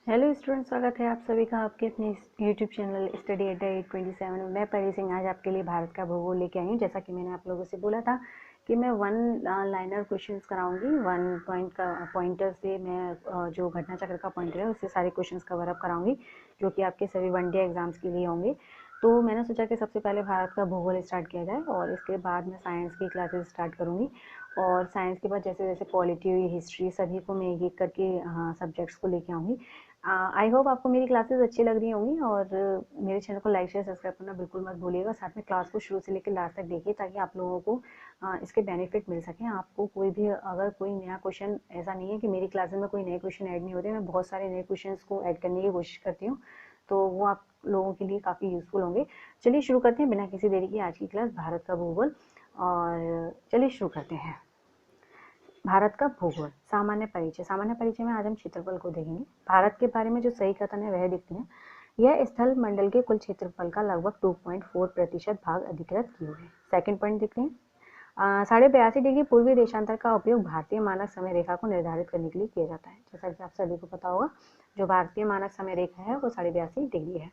Hello student, स्वागत है आप सभी का आपके अपने यूट्यूब चैनल स्टडी अड्डा 827 में। मैं परी सिंह आज आपके लिए भारत का भूगोल लेके आई हूँ। जैसा कि मैंने आप लोगों से बोला था कि मैं वन लाइनर क्वेश्चंस कराऊंगी। वन पॉइंट का पॉइंटर से मैं जो घटना चक्र का पॉइंटर है उससे सारे क्वेश्चंस कवर अप कराऊंगी, जो कि आपके सभी वनडे एग्जाम्स के लिए होंगे। तो मैंने सोचा कि सबसे पहले भारत का भूगोल स्टार्ट किया जाए और इसके बाद मैं साइंस की क्लासेस स्टार्ट करूँगी। और साइंस के बाद जैसे जैसे पॉलिटी, हिस्ट्री, सभी को मैं एक एक करके सब्जेक्ट्स को लेके आऊँगी। आई होप आपको मेरी क्लासेस अच्छी लग रही होंगी और मेरे चैनल को लाइक शेयर सब्सक्राइब करना बिल्कुल मत भूलिएगा। साथ में क्लास को शुरू से लेकर लास्ट तक देखिए ताकि आप लोगों को इसके बेनिफिट मिल सकें। आपको कोई भी अगर कोई नया क्वेश्चन, ऐसा नहीं है कि मेरी क्लासेस में कोई नए क्वेश्चन ऐड नहीं होते, मैं बहुत सारे नए क्वेश्चन को ऐड करने की कोशिश करती हूँ, तो वो आप लोगों के लिए काफ़ी यूजफुल होंगे। चलिए शुरू करते हैं बिना किसी देरी की आज की क्लास भारत का भूगोल। और चलिए शुरू करते हैं। भारत का भूगोल सामान्य परिचय। सामान्य परिचय में आज हम क्षेत्रफल को देखेंगे। भारत के बारे में जो सही कथन है वह दिखती है। यह स्थल मंडल के कुल क्षेत्रफल का लगभग 2.4% भाग अधिकृत किए हुए। सेकंड पॉइंट देखते हैं। 82.5 डिग्री पूर्वी देशांतर का उपयोग भारतीय मानक समय रेखा को निर्धारित करने के लिए किया जाता है। जैसा कि आप सभी को पता होगा, जो भारतीय मानक समय रेखा है वो 82.5 डिग्री है।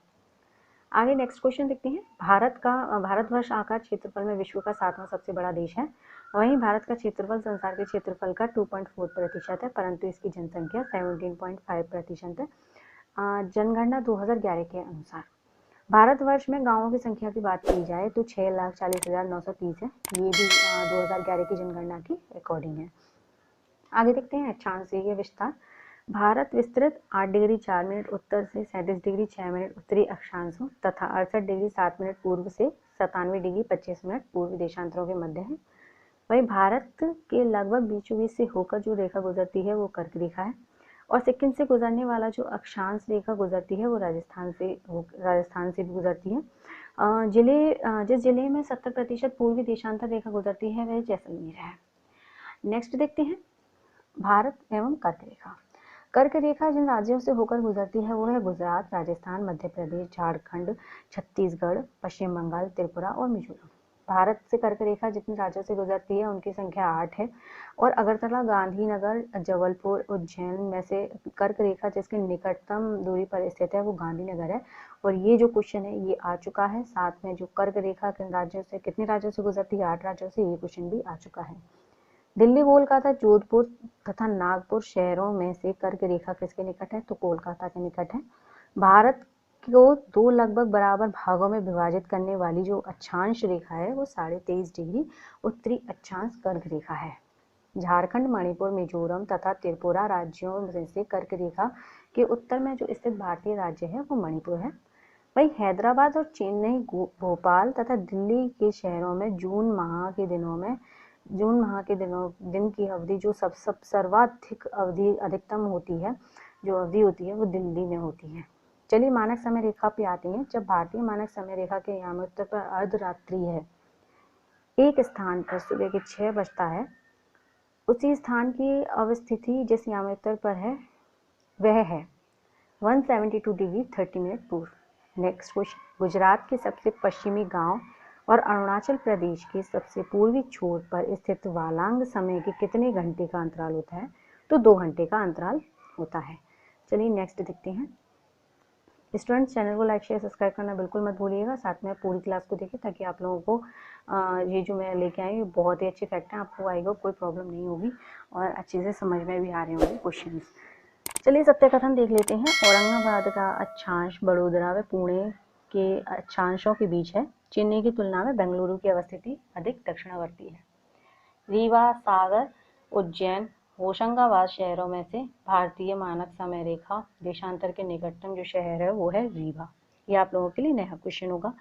आगे नेक्स्ट क्वेश्चन देखते हैं। भारतवर्ष आकार क्षेत्रफल में विश्व का 7वां सबसे बड़ा देश है। वहीं भारत का क्षेत्रफल संसार के क्षेत्रफल का 2.4% है, परंतु इसकी जनसंख्या 17.5% है। जनगणना 2011 के अनुसार भारतवर्ष में गांवों की संख्या की बात की जाए तो 6,40,930 है। ये भी 2011 की जनगणना की अकॉर्डिंग है। आगे देखते हैं अक्षांशीय विस्तार। भारत विस्तृत 8 डिग्री 4 मिनट उत्तर से 37 डिग्री 6 मिनट उत्तरी अक्षांशों तथा 68 डिग्री 7 मिनट पूर्व से 97 डिग्री 25 मिनट पूर्वी देशांतरों के मध्य है। वही भारत के लगभग बीचों बीच से होकर जो रेखा गुजरती है वो कर्क रेखा है। और सिक्किम से गुजरने वाला जो अक्षांश रेखा गुजरती है वो राजस्थान से भी गुजरती है। जिस जिले में 70% पूर्वी देशांतर रेखा गुजरती है वह जैसलमेर है। नेक्स्ट देखते हैं भारत एवं कर्क रेखा। कर्क रेखा जिन राज्यों से होकर गुजरती है वो है गुजरात, राजस्थान, मध्य प्रदेश, झारखंड, छत्तीसगढ़, पश्चिम बंगाल, त्रिपुरा और मिजोरम। भारत से कर्क रेखा जितने राज्यों से गुजरती है उनकी संख्या 8 है। और अगरतला, गांधीनगर, जबलपुर, उज्जैन में से कर्क रेखा जिसके निकटतम दूरी पर स्थित है वो गांधीनगर है। और ये जो क्वेश्चन है ये आ चुका है। साथ में जो कर्क रेखा कितने राज्यों से गुजरती है, 8 राज्यों से, ये क्वेश्चन भी आ चुका है। दिल्ली, कोलकाता, जोधपुर तथा नागपुर शहरों में से कर्क रेखा किसके निकट है, तो कोलकाता के निकट है। भारत को दो लगभग बराबर भागों में विभाजित करने वाली जो अक्षांश रेखा है वो 23.5 डिग्री उत्तरी अक्षांश कर्क रेखा है। झारखंड, मणिपुर, मिजोरम तथा त्रिपुरा राज्यों में से कर्क रेखा के उत्तर में जो स्थित भारतीय राज्य है वो मणिपुर है। वहीं हैदराबाद और चेन्नई, भोपाल तथा दिल्ली के शहरों में जून माह के दिन की अवधि जो सर्वाधिक अवधि अधिकतम होती है, जो अवधि होती है वो दिल्ली में होती है। चलिए मानक समय रेखा पे आते हैं। जब भारतीय मानक समय रेखा के यामोत्तर पर अर्धरात्रि है, एक स्थान पर सुबह के 6 बजता है, उसी स्थान की अवस्थिति जिस यामोत्तर पर है वह है 172 डिग्री 30 मिनट पूर्व। Next question. गुजरात के सबसे पश्चिमी गांव और अरुणाचल प्रदेश के सबसे पूर्वी छोर पर स्थित वालांग समय के कितने घंटे का अंतराल होता है, तो 2 घंटे का अंतराल होता है। चलिए नेक्स्ट देखते हैं। स्टूडेंट्स, चैनल को लाइक शेयर सब्सक्राइब करना बिल्कुल मत भूलिएगा। साथ में पूरी क्लास को देखिए ताकि आप लोगों को ये जो मैं लेके आई बहुत ही अच्छी फैक्ट है, आपको आएगा कोई प्रॉब्लम नहीं होगी और अच्छे से समझ में भी आ रहे होंगे क्वेश्चन। चलिए सत्य कथन देख लेते हैं। औरंगाबाद का अक्षांश बड़ोदरा व पुणे के अक्षांशों के बीच है। चेन्नई की तुलना में बेंगलुरु की अवस्थिति अधिक दक्षिणावर्ती है। रीवा, सागर, उज्जैन, होशंगाबाद शहरों में से भारतीय मानक समय रेखा देशांतर के निकटतम जो शहर है वो है रीवा। ये आप लोगों के लिए नया क्वेश्चन होगा।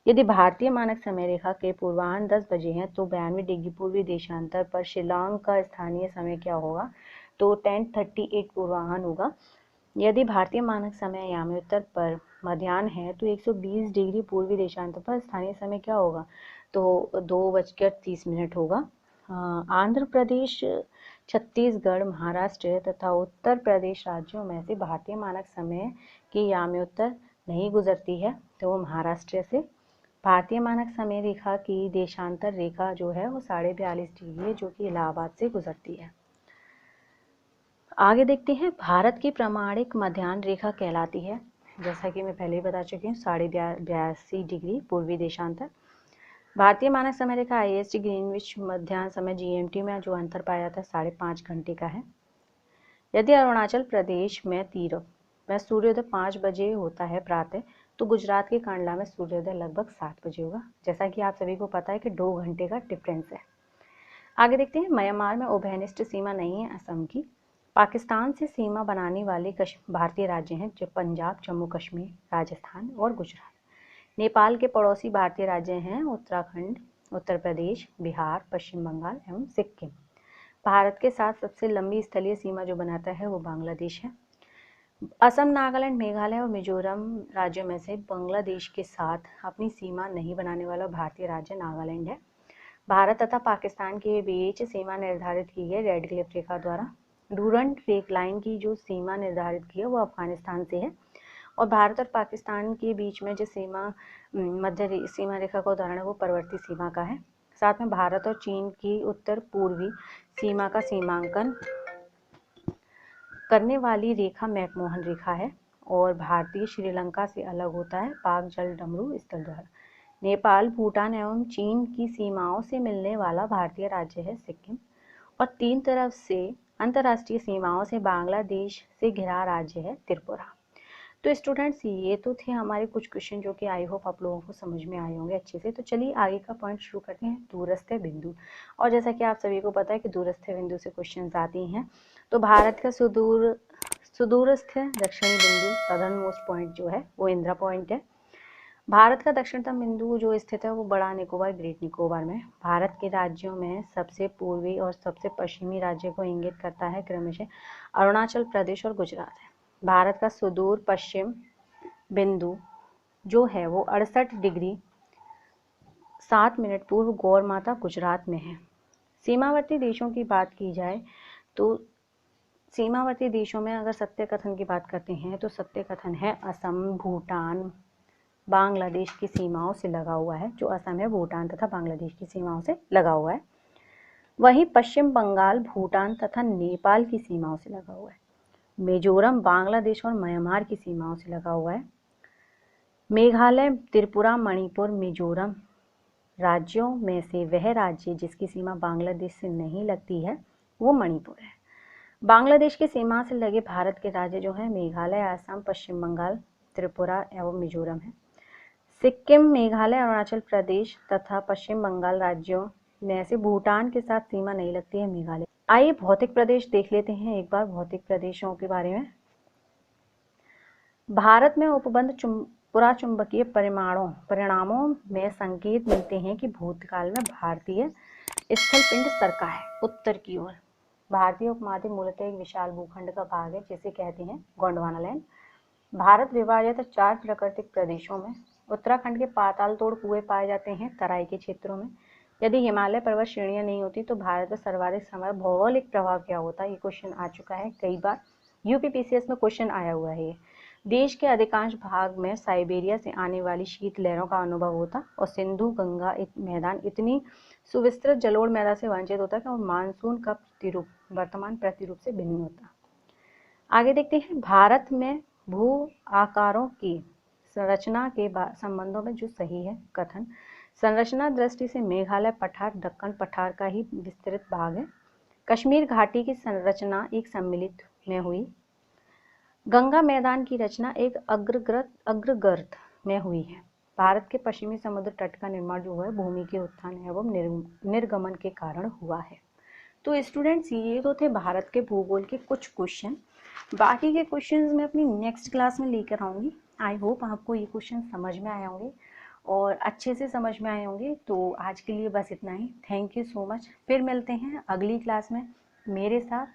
यदि भारतीय मानक समय रेखा के पूर्वाह्न 10 बजे हैं तो 92 डिग्री पूर्वी देशांतर पर शिलांग का स्थानीय समय क्या होगा, तो 10:38 पूर्वाह्न होगा। यदि भारतीय मानक समय याम्योत्तर पर मध्याह्न है तो 120 डिग्री पूर्वी देशांतर पर स्थानीय समय क्या होगा, तो 2:30 होगा। आंध्र प्रदेश, छत्तीसगढ़, महाराष्ट्र तथा उत्तर प्रदेश राज्यों में से भारतीय मानक समय की याम्योत्तर नहीं गुजरती है, तो वो महाराष्ट्र से। भारतीय मानक समय रेखा की देशांतर रेखा जो है वो 42.5 डिग्री है, जो कि इलाहाबाद से गुजरती है। आगे देखते हैं, भारत की प्रमाणिक मध्याह्न रेखा कहलाती है, जैसा कि मैं पहले ही बता चुकी हूँ, 82.5 डिग्री पूर्वी देशांतर। भारतीय मानक समय रेखा IST ग्रीनविच मध्याह्न समय GMT में जो अंतर पाया जाता है 5.5 घंटे का है। यदि अरुणाचल प्रदेश में सूर्योदय 5 बजे होता है प्रातः, तो गुजरात के कांडला में सूर्योदय लगभग 7 बजे होगा, जैसा कि आप सभी को पता है कि 2 घंटे का डिफरेंस है। आगे देखते हैं, म्यांमार में उभयनिष्ठ सीमा नहीं है असम की। पाकिस्तान से सीमा बनाने वाले भारतीय राज्य हैं जो पंजाब, जम्मू कश्मीर, राजस्थान और गुजरात। नेपाल के पड़ोसी भारतीय राज्य हैं उत्तराखंड, उत्तर प्रदेश, बिहार, पश्चिम बंगाल एवं सिक्किम। भारत के साथ सबसे लंबी स्थलीय सीमा जो बनाता है वो बांग्लादेश है। असम, नागालैंड, मेघालय और मिजोरम राज्यों में से बांग्लादेश के साथ अपनी सीमा नहीं बनाने वाला भारतीय राज्य नागालैंड है। भारत तथा पाकिस्तान के बीच सीमा निर्धारित की गई रेड क्लिफ रेखा द्वारा। डूरंट रेक लाइन की जो सीमा निर्धारित की है वो अफगानिस्तान से है, और भारत और पाकिस्तान के बीच में जो मध्य सीमा रेखा का उदाहरण है वो परवर्ती सीमा का है। साथ में भारत और चीन की उत्तर पूर्वी सीमा का सीमांकन करने वाली रेखा मैकमोहन रेखा है, और भारतीय श्रीलंका से अलग होता है पाक जल डमरू स्थल द्वारा। नेपाल, भूटान एवं चीन की सीमाओं से मिलने वाला भारतीय राज्य है सिक्किम, और 3 तरफ से अंतर्राष्ट्रीय सीमाओं से बांग्लादेश से घिरा राज्य है त्रिपुरा। तो स्टूडेंट्स, ये तो थे हमारे कुछ क्वेश्चन जो कि आई होप आप लोगों को समझ में आए होंगे अच्छे से। तो चलिए आगे का पॉइंट शुरू करते हैं, दूरस्थ बिंदु। और जैसा कि आप सभी को पता है कि दूरस्थ बिंदु से क्वेश्चन आती हैं, तो भारत का सुदूरस्थ दक्षिणी बिंदु, सदर्न मोस्ट पॉइंट जो है वो इंदिरा पॉइंट है। भारत का दक्षिणतम बिंदु जो स्थित है वो बड़ा निकोबार, ग्रेट निकोबार में। भारत के राज्यों में सबसे पूर्वी और सबसे पश्चिमी राज्य को इंगित करता है क्रमशः अरुणाचल प्रदेश और गुजरात है। भारत का सुदूर पश्चिम बिंदु जो है वो 68 डिग्री 7 मिनट पूर्व गौर माता गुजरात में है। सीमावर्ती देशों की बात की जाए तो सीमावर्ती देशों में अगर सत्य कथन की बात करते हैं तो सत्य कथन है असम, भूटान, बांग्लादेश की सीमाओं से लगा हुआ है। जो असम है, भूटान तथा बांग्लादेश की सीमाओं से लगा हुआ है। वहीं पश्चिम बंगाल, भूटान तथा नेपाल की सीमाओं से लगा हुआ है। मिजोरम बांग्लादेश और म्यांमार की सीमाओं से लगा हुआ है। मेघालय, त्रिपुरा, मणिपुर, मिजोरम राज्यों में से वह राज्य जिसकी सीमा बांग्लादेश से नहीं लगती है वो मणिपुर है। बांग्लादेश की सीमा से लगे भारत के राज्य जो हैं मेघालय, असम, पश्चिम बंगाल, त्रिपुरा एवं मिजोरम है। सिक्किम, मेघालय, अरुणाचल प्रदेश तथा पश्चिम बंगाल राज्यों में से भूटान के साथ सीमा नहीं लगती है मेघालय। आइए भौतिक प्रदेश देख लेते हैं एक बार, भौतिक प्रदेशों के बारे में। भारत में उपबंध पुराचुंबकीय परिणामों में संकेत मिलते हैं कि भूतकाल में भारतीय स्थल पिंड सरका है उत्तर की ओर। भारतीय उपमहाद्वीप मूलतः एक विशाल भूखंड का भाग है जिसे कहते हैं गोंडवाना लैंड। भारत विभाजित 4 प्राकृतिक प्रदेशों में। उत्तराखंड के पाताल तोड़ कुएं पाए जाते हैं तराई के क्षेत्रों में। यदि हिमालय पर्वत श्रेणियां नहीं होती तो भारत में सर्वाधिक समय भौगोलिक प्रभाव क्या होता? ये क्वेश्चन आ चुका है कई बार, यूपीपीसीएस में क्वेश्चन आया हुआ है। देश के अधिकांश भाग में साइबेरिया से आने वाली शीत लहरों का अनुभव होता, और सिंधु गंगा मैदान इतनी सुविस्तृत जलोढ़ मैदान से वंचित होता है और मानसून का प्रतिरूप वर्तमान प्रतिरूप से भिन्न होता। आगे देखते हैं, भारत में भू आकारों की संरचना के संबंधों में जो सही है कथन। संरचना दृष्टि से मेघालय पठार दक्कन पठार का ही विस्तृत भाग है। कश्मीर घाटी की संरचना एक सम्मिलित में हुई। गंगा मैदान की रचना एक अग्रगर्त में हुई है। भारत के पश्चिमी समुद्र तट का निर्माण जो है भूमि के उत्थान एवं निर्गमन के कारण हुआ है। तो स्टूडेंट्स, ये तो थे भारत के भूगोल के कुछ क्वेश्चन। बाकी के क्वेश्चंस मैं अपनी नेक्स्ट क्लास में लेकर आऊँगी। आई होप आपको ये क्वेश्चन समझ में आए होंगे और अच्छे से समझ में आए होंगे। तो आज के लिए बस इतना ही। Thank you so much. फिर मिलते हैं अगली क्लास में मेरे साथ।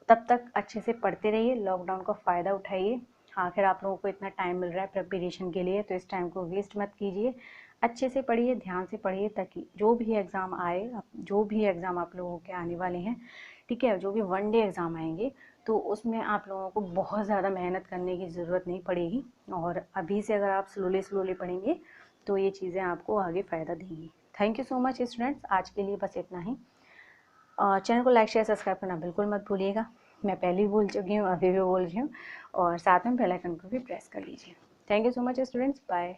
तब तक अच्छे से पढ़ते रहिए, लॉकडाउन का फ़ायदा उठाइए। आखिर आप लोगों को इतना टाइम मिल रहा है प्रिपरेशन के लिए, तो इस टाइम को वेस्ट मत कीजिए। अच्छे से पढ़िए, ध्यान से पढ़िए, ताकि जो भी एग्ज़ाम आए, जो भी एग्ज़ाम आप लोगों के आने वाले हैं, ठीक है, जो भी 1 डे एग्ज़ाम आएंगे, तो उसमें आप लोगों को बहुत ज़्यादा मेहनत करने की ज़रूरत नहीं पड़ेगी। और अभी से अगर आप स्लोली पढ़ेंगे तो ये चीज़ें आपको आगे फ़ायदा देंगी। Thank you so much students. आज के लिए बस इतना ही। चैनल को लाइक, शेयर, सब्सक्राइब करना बिल्कुल मत भूलिएगा। मैं पहले ही बोल चुकी हूँ, अभी भी बोल रही हूँ, और साथ में बेल आइकन को भी प्रेस कर लीजिए। Thank you so much students, bye.